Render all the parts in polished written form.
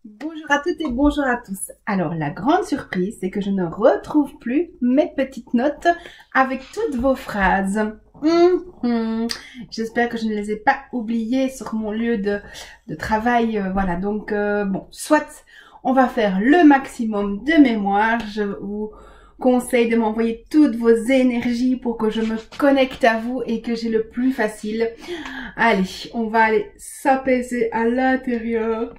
Bonjour à toutes et bonjour à tous. Alors, la grande surprise, c'est que je ne retrouve plus mes petites notes avec toutes vos phrases. J'espère que je ne les ai pas oubliées sur mon lieu de travail. Voilà, donc bon, soit on va faire le maximum de mémoire. Je vous conseille de m'envoyer toutes vos énergies pour que je me connecte à vous et que j'ai le plus facile. Allez, on va aller s'apaiser à l'intérieur.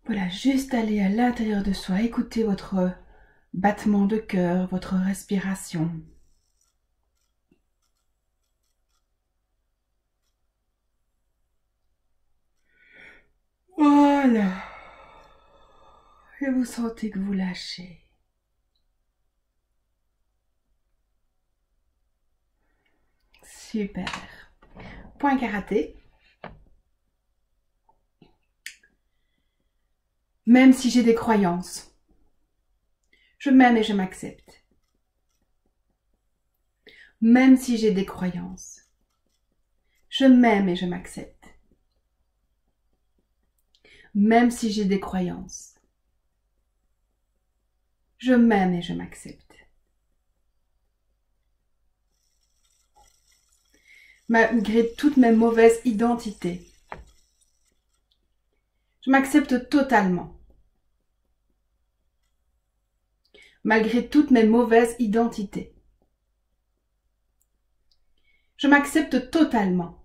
Voilà, juste aller à l'intérieur de soi, écouter votre battement de cœur, votre respiration. Voilà. Et vous sentez que vous lâchez. Super. Point karaté. Même si j'ai des croyances, je m'aime et je m'accepte. Même si j'ai des croyances, je m'aime et je m'accepte. Même si j'ai des croyances, je m'aime et je m'accepte. Malgré toutes mes mauvaises identités, je m'accepte totalement. Malgré toutes mes mauvaises identités, je m'accepte totalement.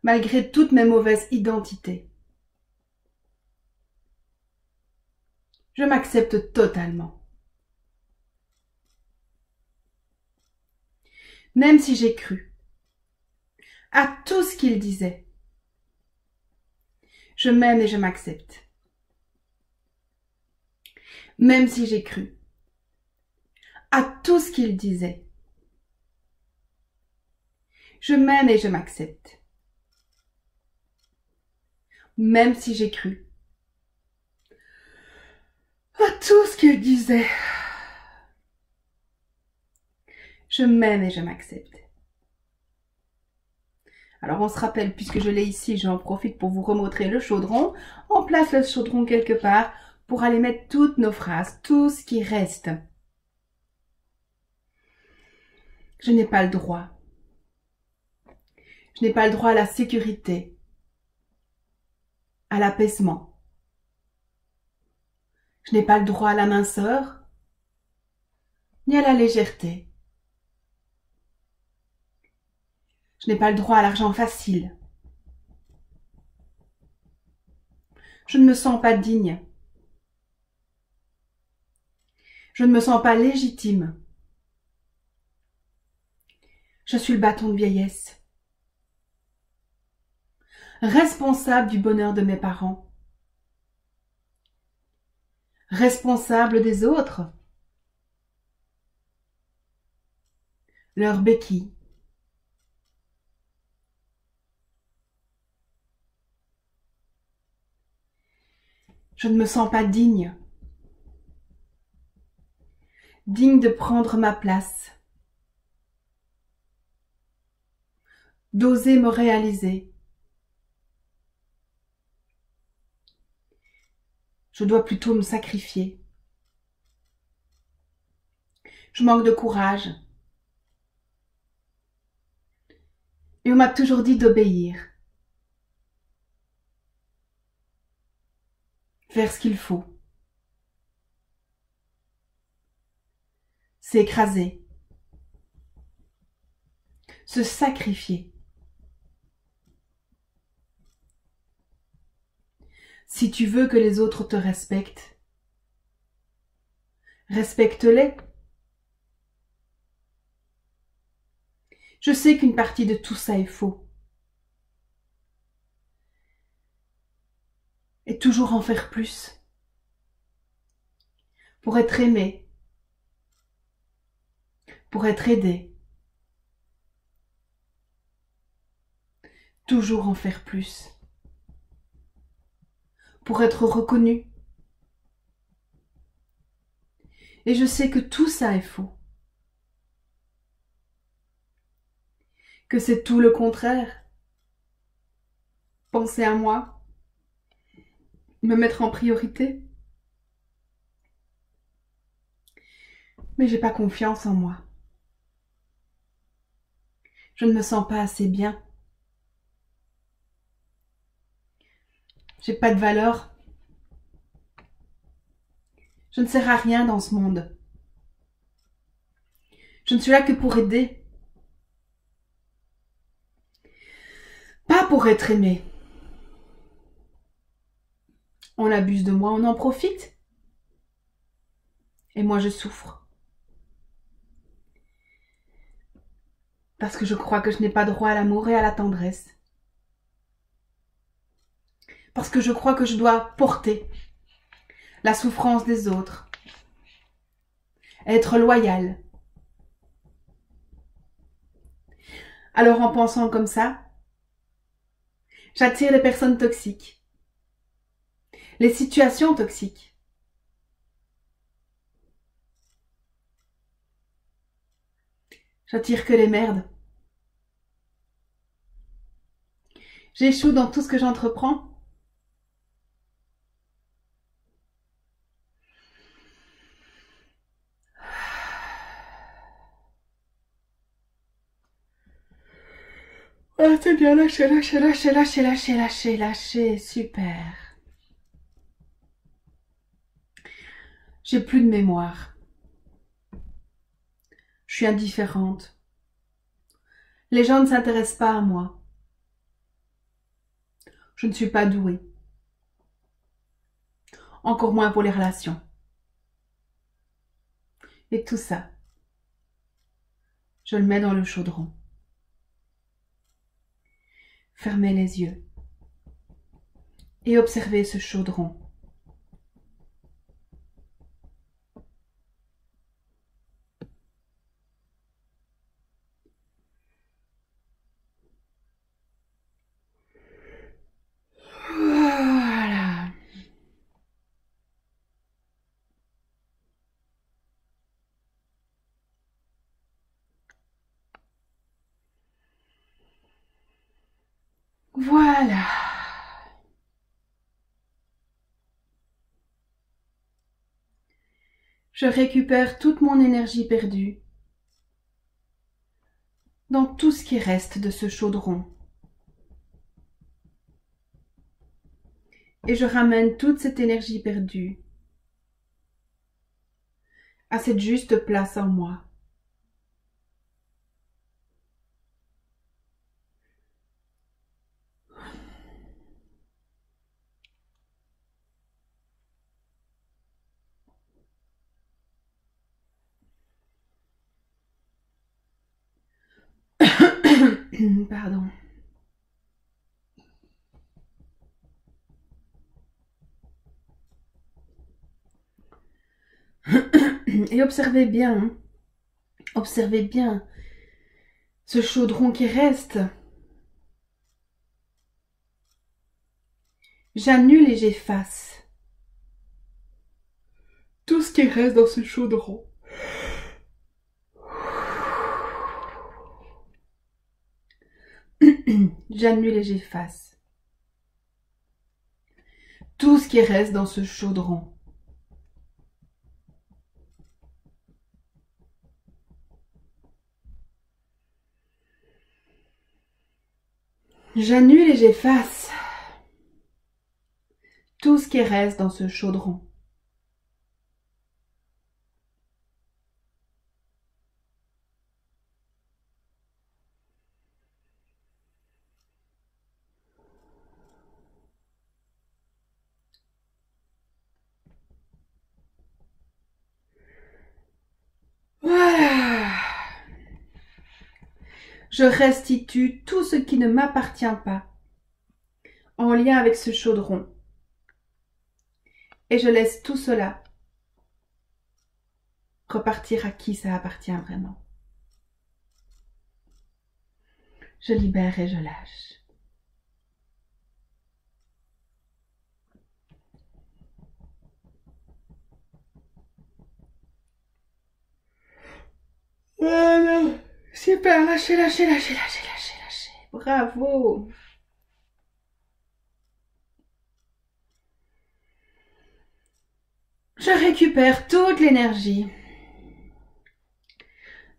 Malgré toutes mes mauvaises identités, je m'accepte totalement. Même si j'ai cru à tout ce qu'il disait, je m'aime et je m'accepte. Même si j'ai cru à tout ce qu'il disait, je m'aime et je m'accepte. Même si j'ai cru à tout ce qu'il disait, je m'aime et je m'accepte. Alors on se rappelle, puisque je l'ai ici, j'en profite pour vous remontrer le chaudron. On place le chaudron quelque part pour aller mettre toutes nos phrases, tout ce qui reste. Je n'ai pas le droit. Je n'ai pas le droit à la sécurité, à l'apaisement. Je n'ai pas le droit à la minceur, ni à la légèreté. Je n'ai pas le droit à l'argent facile. Je ne me sens pas digne. Je ne me sens pas légitime. Je suis le bâton de vieillesse. Responsable du bonheur de mes parents. Responsable des autres. Leur béquille. Je ne me sens pas digne. Digne de prendre ma place. D'oser me réaliser. Je dois plutôt me sacrifier. Je manque de courage. Et on m'a toujours dit d'obéir. Faire ce qu'il faut. S'écraser. Se sacrifier. Si tu veux que les autres te respectent, respecte-les. Je sais qu'une partie de tout ça est faux. Et toujours en faire plus. Pour être aimé. Pour être aidé. Toujours en faire plus. Pour être reconnu. Et je sais que tout ça est faux. Que c'est tout le contraire. Penser à moi. Me mettre en priorité. Mais j'ai pas confiance en moi. Je ne me sens pas assez bien. J'ai pas de valeur. Je ne sers à rien dans ce monde. Je ne suis là que pour aider. Pas pour être aimé. On abuse de moi, on en profite. Et moi je souffre. Parce que je crois que je n'ai pas droit à l'amour et à la tendresse. Parce que je crois que je dois porter la souffrance des autres. Être loyal. Alors en pensant comme ça, j'attire les personnes toxiques. Les situations toxiques. J'attire que les merdes. J'échoue dans tout ce que j'entreprends. Ah, c'est bien, lâchez, lâchez, lâchez, lâchez, lâchez, lâchez, lâchez, super. J'ai plus de mémoire. Je suis indifférente. Les gens ne s'intéressent pas à moi. Je ne suis pas douée. Encore moins pour les relations. Et tout ça, je le mets dans le chaudron. Fermez les yeux et observez ce chaudron. Voilà. Voilà. Je récupère toute mon énergie perdue dans tout ce qui reste de ce chaudron. Et je ramène toute cette énergie perdue à cette juste place en moi. Pardon. Et observez bien, hein. Observez bien ce chaudron qui reste. J'annule et j'efface tout ce qui reste dans ce chaudron. J'annule et j'efface tout ce qui reste dans ce chaudron. J'annule et j'efface tout ce qui reste dans ce chaudron. Voilà. Je restitue tout ce qui ne m'appartient pas en lien avec ce chaudron. Et je laisse tout cela repartir à qui ça appartient vraiment. Je libère et je lâche. Voilà. Super, lâchez, lâchez, lâchez, lâchez, lâchez, lâchez. Bravo. Je récupère toute l'énergie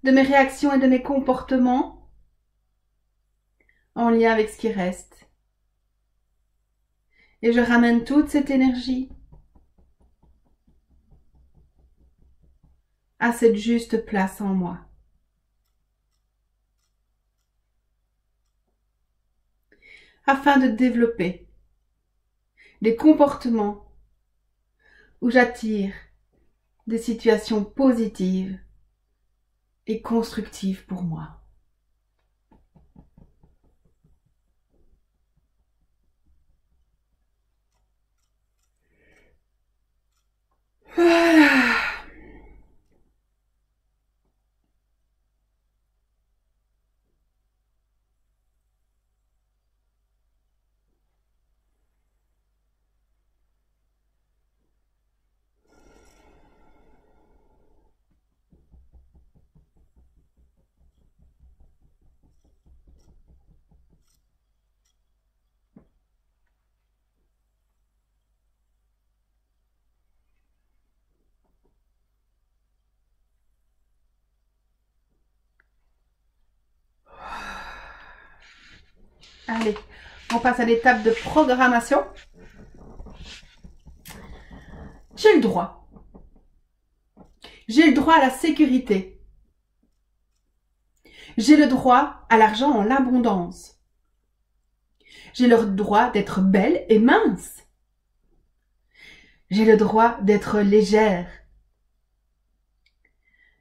de mes réactions et de mes comportements en lien avec ce qui reste. Et je ramène toute cette énergie à cette juste place en moi. Afin de développer des comportements où j'attire des situations positives et constructives pour moi. Voilà. Allez, on passe à l'étape de programmation. J'ai le droit. J'ai le droit à la sécurité. J'ai le droit à l'argent en abondance. J'ai le droit d'être belle et mince. J'ai le droit d'être légère.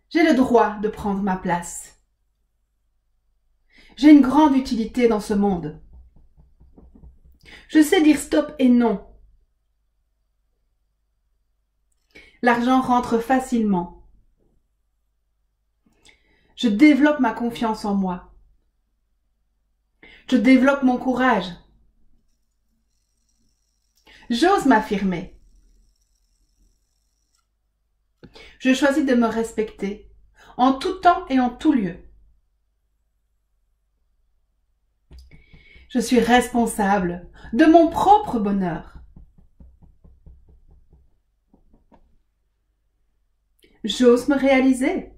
J'ai le droit de prendre ma place. J'ai une grande utilité dans ce monde. Je sais dire stop et non. L'argent rentre facilement. Je développe ma confiance en moi. Je développe mon courage. J'ose m'affirmer. Je choisis de me respecter en tout temps et en tout lieu. Je suis responsable de mon propre bonheur. J'ose me réaliser.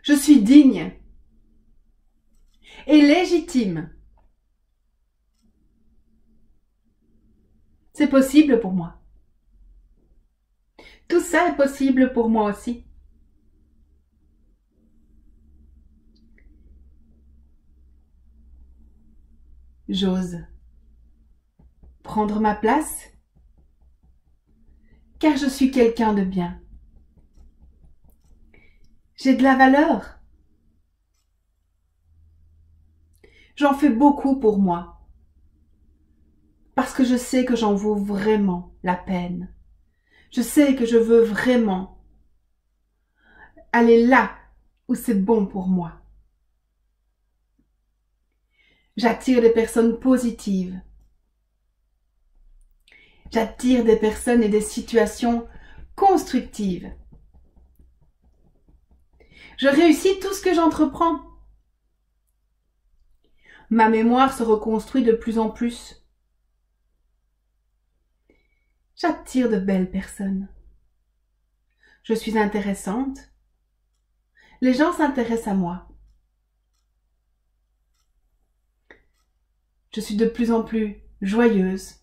Je suis digne et légitime. C'est possible pour moi. Tout ça est possible pour moi aussi. J'ose prendre ma place car je suis quelqu'un de bien. J'ai de la valeur. J'en fais beaucoup pour moi parce que je sais que j'en vaux vraiment la peine. Je sais que je veux vraiment aller là où c'est bon pour moi. J'attire des personnes positives. J'attire des personnes et des situations constructives. Je réussis tout ce que j'entreprends. Ma mémoire se reconstruit de plus en plus. J'attire de belles personnes. Je suis intéressante. Les gens s'intéressent à moi. Je suis de plus en plus joyeuse.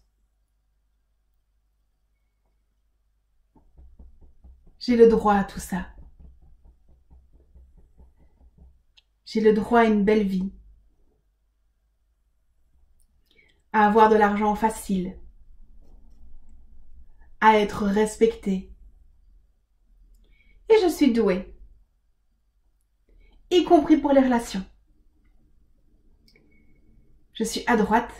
J'ai le droit à tout ça. J'ai le droit à une belle vie. À avoir de l'argent facile. À être respectée. Et je suis douée. y compris pour les relations. Je suis adroite,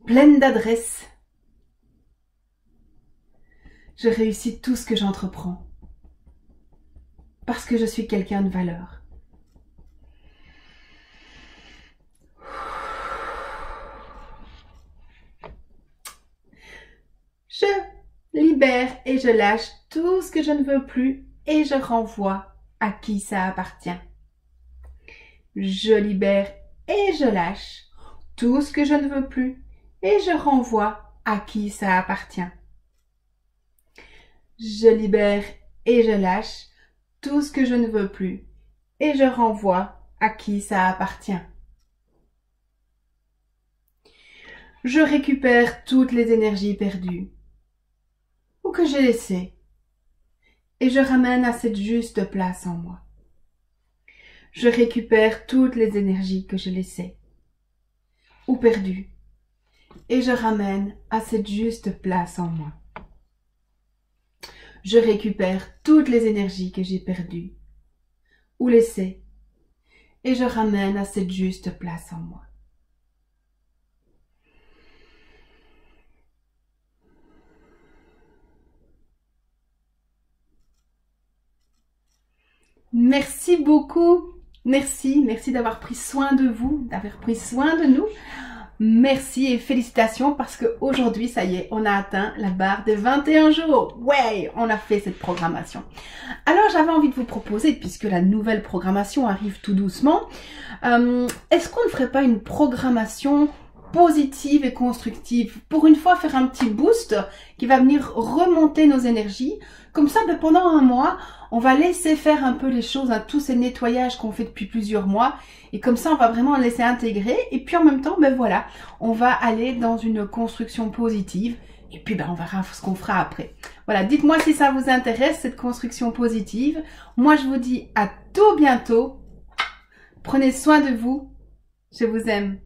pleine d'adresse. Je réussis tout ce que j'entreprends parce que je suis quelqu'un de valeur. Je libère et je lâche tout ce que je ne veux plus et je renvoie à qui ça appartient. Je libère et je lâche tout ce que je ne veux plus et je renvoie à qui ça appartient. Je libère et je lâche tout ce que je ne veux plus et je renvoie à qui ça appartient. Je récupère toutes les énergies perdues ou que j'ai laissées et je ramène à cette juste place en moi. Je récupère toutes les énergies que j'ai laissées ou perdues et je ramène à cette juste place en moi. Je récupère toutes les énergies que j'ai perdues ou laissées et je ramène à cette juste place en moi. Merci beaucoup. Merci d'avoir pris soin de vous, d'avoir pris soin de nous. Merci et félicitations parce qu'aujourd'hui, ça y est, on a atteint la barre des 21 jours. Ouais, on a fait cette programmation. Alors, j'avais envie de vous proposer, puisque la nouvelle programmation arrive tout doucement, est-ce qu'on ne ferait pas une programmation positive et constructive? Pour une fois, faire un petit boost qui va venir remonter nos énergies. Comme ça, pendant un mois, on va laisser faire un peu les choses, tous ces nettoyages qu'on fait depuis plusieurs mois. Et comme ça, on va vraiment laisser intégrer. Et puis en même temps, voilà, on va aller dans une construction positive. Et puis on verra ce qu'on fera après. Voilà, dites-moi si ça vous intéresse, cette construction positive. Moi, je vous dis à tout bientôt. Prenez soin de vous. Je vous aime.